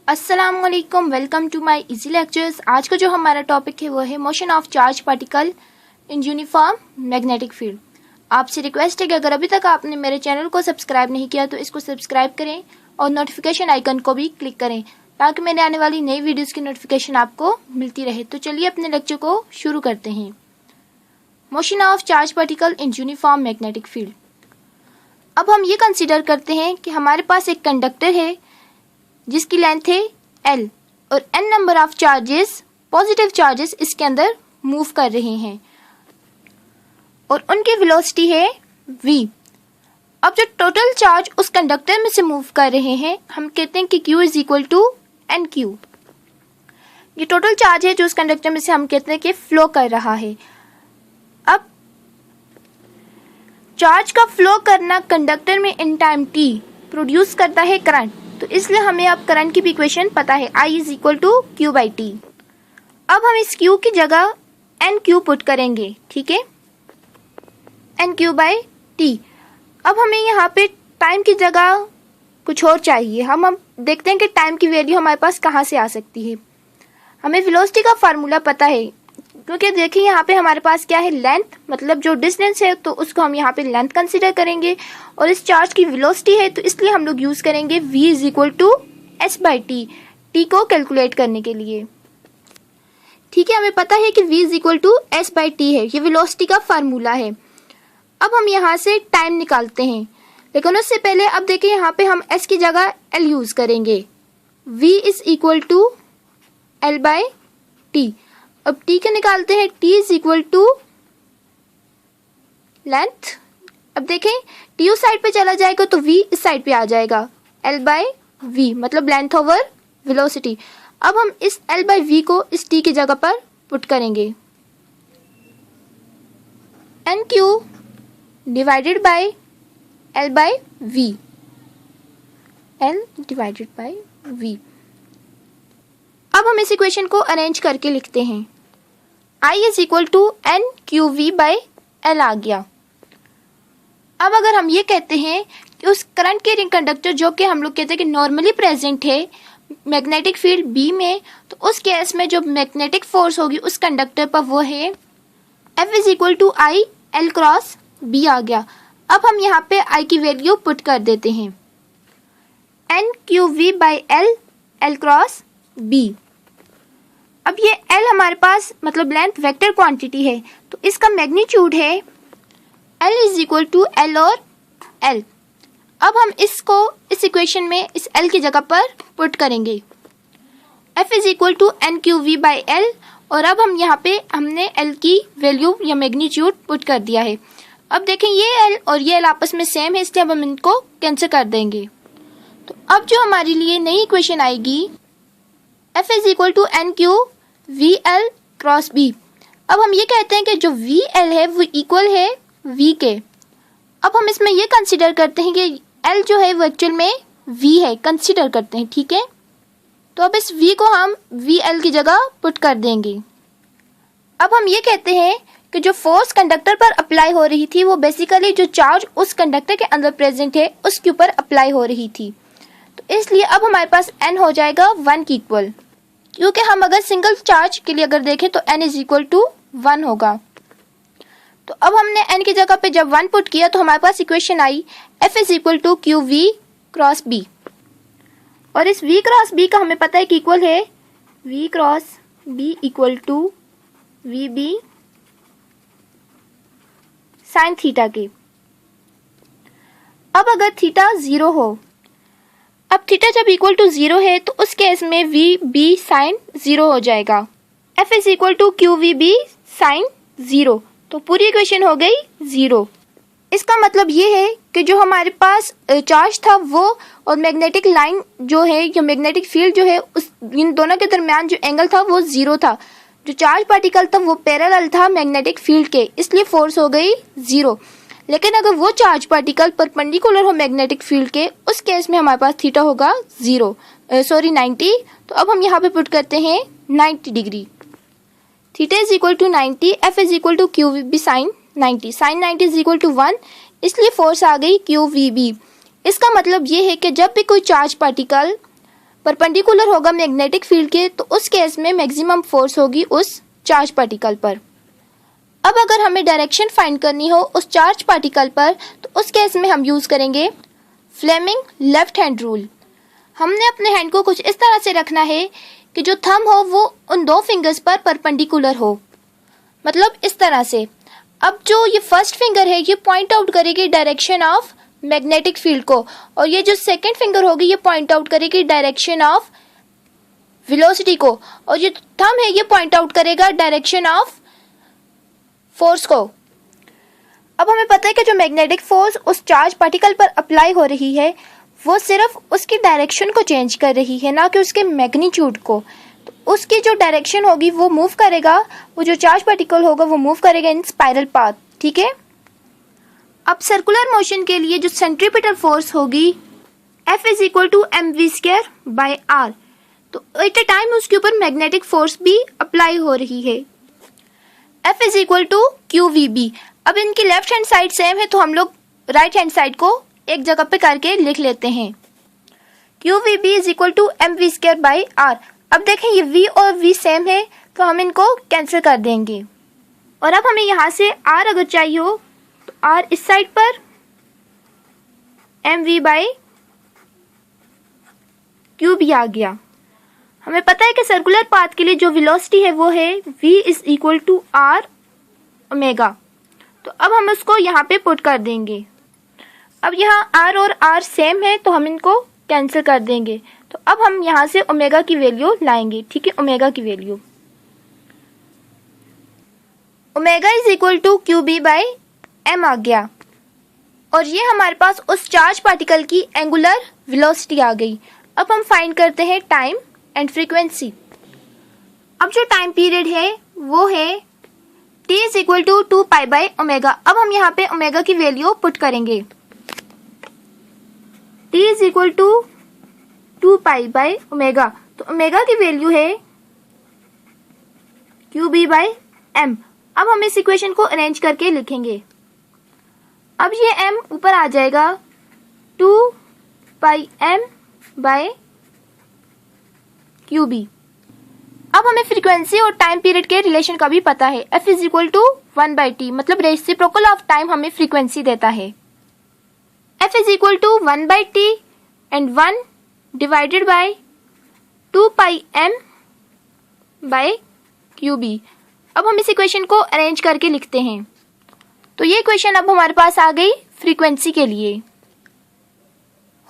अस्सलामुअलैकुम, welcome to my easy lectures. आज का जो हमारा टॉपिक है वो है motion of charge particle in uniform magnetic field. आपसे रिक्वेस्ट है कि अगर अभी तक आपने मेरे चैनल को सब्सक्राइब नहीं किया तो इसको सब्सक्राइब करें और नोटिफिकेशन आइकन को भी क्लिक करें ताकि मेरे आने वाली नई वीडियोस की नोटिफिकेशन आपको मिलती रहे। तो चलिए अपने लेक्चर को शुरू करते हैं। Motion of charge particle in uniform magnetic field. अब हम ये कंसिडर करते हैं कि हमारे पास एक कंडक्टर है जिसकी लेंथ है L और n number of charges, positive charges इसके अंदर मूव कर रहे हैं और उनकी वेलोसिटी है v। अब जो टोटल चार्ज उस कंडक्टर में से मूव कर रहे हैं हम कहते हैं कि Q is equal to NQ। ये टोटल चार्ज है जो उस कंडक्टर में से हम कहते हैं कि फ्लो कर रहा है। अब चार्ज का फ्लो करना कंडक्टर में इन टाइम t प्रोड्यूस करता है करंट, तो इसलिए हमें अब करंट की भी इक्वेशन पता है, I is equal to Q by T। अब हम इस Q की जगह NQ पुट करेंगे, ठीक है, NQ बाई T। अब हमें यहाँ पे टाइम की जगह कुछ और चाहिए। हम अब देखते हैं कि टाइम की वैल्यू हमारे पास कहाँ से आ सकती है। हमें वेलोसिटी का फार्मूला पता है क्योंकि देखिए यहाँ पे हमारे पास क्या है, लेंथ, मतलब जो डिस्टेंस है तो उसको हम यहाँ पे लेंथ कंसीडर करेंगे और इस चार्ज की वेलोसिटी है तो इसलिए हम लोग यूज करेंगे v is equal to S by T को कैलकुलेट करने के लिए। ठीक है, हमें पता है कि v is equal to S by T है, ये वेलोसिटी का फार्मूला है। अब हम यहाँ से टाइम निकालते हैं, लेकिन उससे पहले अब देखिए यहाँ पे हम s की जगह l यूज करेंगे। v is equal to l by T. अब t के निकालते हैं, t is equal to length. अब देखें t उस साइड पे चला जाएगा तो v इस साइड पे आ जाएगा, l बाई v मतलब लेंथ ओवर वेलोसिटी। अब हम इस l बाई v को इस t की जगह पर पुट करेंगे, NQ divided by l by v, l divided by v। अब हम इस इक्वेशन को अरेंज करके लिखते हैं, I is equal to NQV by L आ गया। अब अगर हम ये कहते हैं कि उस करंट कैरिंग कंडक्टर जो कि हम लोग कहते हैं कि नॉर्मली प्रेजेंट है मैग्नेटिक फील्ड B में, तो उस केस में जो मैग्नेटिक फोर्स होगी उस कंडक्टर पर वो है F is equal to I L cross B आ गया। अब हम यहाँ पे I की वैल्यू पुट कर देते हैं, NQV by L cross B। अब ये L हमारे पास मतलब लेंथ वेक्टर क्वांटिटी है तो इसका मैग्नीट्यूड है L is equal to L और L। अब हम इसको इस इक्वेशन में इस L की जगह पर पुट करेंगे, F is equal to NQV by L और अब हम यहाँ पे हमने L की वैल्यू या मैग्नीट्यूड पुट कर दिया है। अब देखें ये L और ये L आपस में सेम है इसलिए अब हम इनको कैंसिल कर देंगे। तो अब जो हमारे लिए नई इक्वेशन आएगी, F is equal to NQ VL cross B। अब हम ये कहते हैं कि जो VL है वो इक्वल है V के। अब हम इसमें ये कंसीडर करते हैं कि L जो है वो एक्चुअल में V है, कंसीडर करते हैं, ठीक है। तो अब इस V को हम VL की जगह पुट कर देंगे। अब हम ये कहते हैं कि जो फोर्स कंडक्टर पर अप्लाई हो रही थी वो बेसिकली जो चार्ज उस कंडक्टर के अंदर प्रेजेंट है उसके ऊपर अप्लाई हो रही थी, तो इसलिए अब हमारे पास N हो जाएगा 1 की इक्वल, क्योंकि हम अगर सिंगल चार्ज के लिए अगर देखें तो n इज इक्वल टू 1 होगा। तो अब हमने n की जगह पे जब 1 पुट किया तो हमारे पास इक्वेशन आई F is equal to QV cross B और इस V क्रॉस B का हमें पता है कि इक्वल है V cross B equal to VB sine theta के। अब अगर थीटा 0 हो, अब थीटा जब इक्वल टू 0 है तो उस केस में VB साइन 0 हो जाएगा, F is equal to QVB sine 0। तो पूरी इक्वेशन हो गई 0। इसका मतलब ये है कि जो हमारे पास चार्ज था वो और मैग्नेटिक लाइन जो है या मैग्नेटिक फील्ड जो है उस इन दोनों के दरमियान जो एंगल था वो 0 था। जो चार्ज पार्टिकल था वो पैरेलल था मैग्नेटिक फील्ड के, इसलिए फोर्स हो गई 0। लेकिन अगर वो चार्ज पार्टिकल परपेंडिकुलर हो मैग्नेटिक फील्ड के उस केस में हमारे पास थीटा होगा 90। तो अब हम यहाँ पे पुट करते हैं 90 degree, theta is equal to 90, F is equal to QVB sine 90, sine 90 is equal to 1, इसलिए फोर्स आ गई QVB। इसका मतलब ये है कि जब भी कोई चार्ज पार्टिकल परपेंडिकुलर होगा मैग्नेटिक फील्ड के, तो उस केस में मैक्सिमम फोर्स होगी उस चार्ज पार्टिकल पर। अब अगर हमें डायरेक्शन फाइंड करनी हो उस चार्ज पार्टिकल पर, तो उस केस में हम यूज करेंगे फ्लेमिंग लेफ्ट हैंड रूल। हमने अपने हैंड को कुछ इस तरह से रखना है कि जो थंब हो वो उन दो फिंगर्स पर परपेंडिकुलर हो, मतलब इस तरह से। अब जो ये फर्स्ट फिंगर है ये पॉइंट आउट करेगी डायरेक्शन ऑफ मैग्नेटिक फील्ड को, और ये जो सेकंड फिंगर होगी ये पॉइंट आउट करेगी डायरेक्शन ऑफ वेलोसिटी को, और ये थंब है ये पॉइंट आउट करेगा डायरेक्शन ऑफ फोर्स को। अब हमें पता है कि जो मैग्नेटिक फोर्स उस चार्ज पार्टिकल पर अप्लाई हो रही है वो सिर्फ उसकी डायरेक्शन को चेंज कर रही है, ना कि उसके मैग्नीट्यूड को। तो उसकी जो डायरेक्शन होगी वो मूव करेगा, वो जो चार्ज पार्टिकल होगा वो मूव करेगा इन स्पाइरल पाथ, ठीक है। अब सर्कुलर मोशन के लिए जो सेंट्रीपिटल फोर्स होगी F is equal to mv² by r, तो एट ए टाइम उसके ऊपर मैग्नेटिक फोर्स भी अप्लाई हो रही है। F is equal to qvb। अब इनकी लेफ्ट हैंड साइड सेम है तो हम लोग राइट हैंड साइड को एक जगह पे करके लिख लेते हैं। qvb is equal to mv² by r। अब देखें ये v और v सेम है तो हम इनको कैंसिल कर देंगे, और अब हमें यहाँ से r अगर चाहिए हो तो r इस साइड पर, mv बाय q भी आ गया। हमें पता है कि सर्कुलर पाथ के लिए जो वेलोसिटी है वो है v is equal to r omega. तो अब हम उसको यहाँ पे पुट कर देंगे। अब यहाँ r और r सेम है तो हम इनको कैंसिल कर देंगे। तो अब हम यहाँ से ओमेगा की वैल्यू लाएंगे, ठीक है। ओमेगा की value omega is equal to qb by m आ गया, और ये हमारे पास उस चार्ज पार्टिकल की एंगुलर वेलोसिटी आ गई। अब हम फाइंड करते हैं टाइम एंड फ्रीक्वेंसी। अब जो टाइम पीरियड है वो है t is equal to 2 pi by omega. अब हम यहाँ पे ओमेगा की वैल्यू पुट करेंगे। t is equal to 2 pi by omega, तो ओमेगा की वैल्यू है qb बाय m। अब हम इस इक्वेशन को अरेंज करके लिखेंगे। अब ये m ऊपर आ जाएगा 2 पाई m बाय qb। अब हमें फ्रीक्वेंसी और टाइम पीरियड के रिलेशन का भी पता है। f is equal to 1/t, मतलब रेसिप्रोकल ऑफ टाइम हमें फ्रीक्वेंसी देता है। f is equal to 1/t and 1 divided by 2 pi m by qb। अब हम इस इक्वेशन को अरेंज करके लिखते हैं। तो ये इक्वेशन अब हमारे पास आ गई फ्रीक्वेंसी के लिए।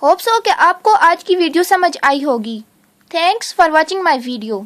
होप सो कि आपको आज की वीडियो समझ आई होगी। Thanks for watching my video.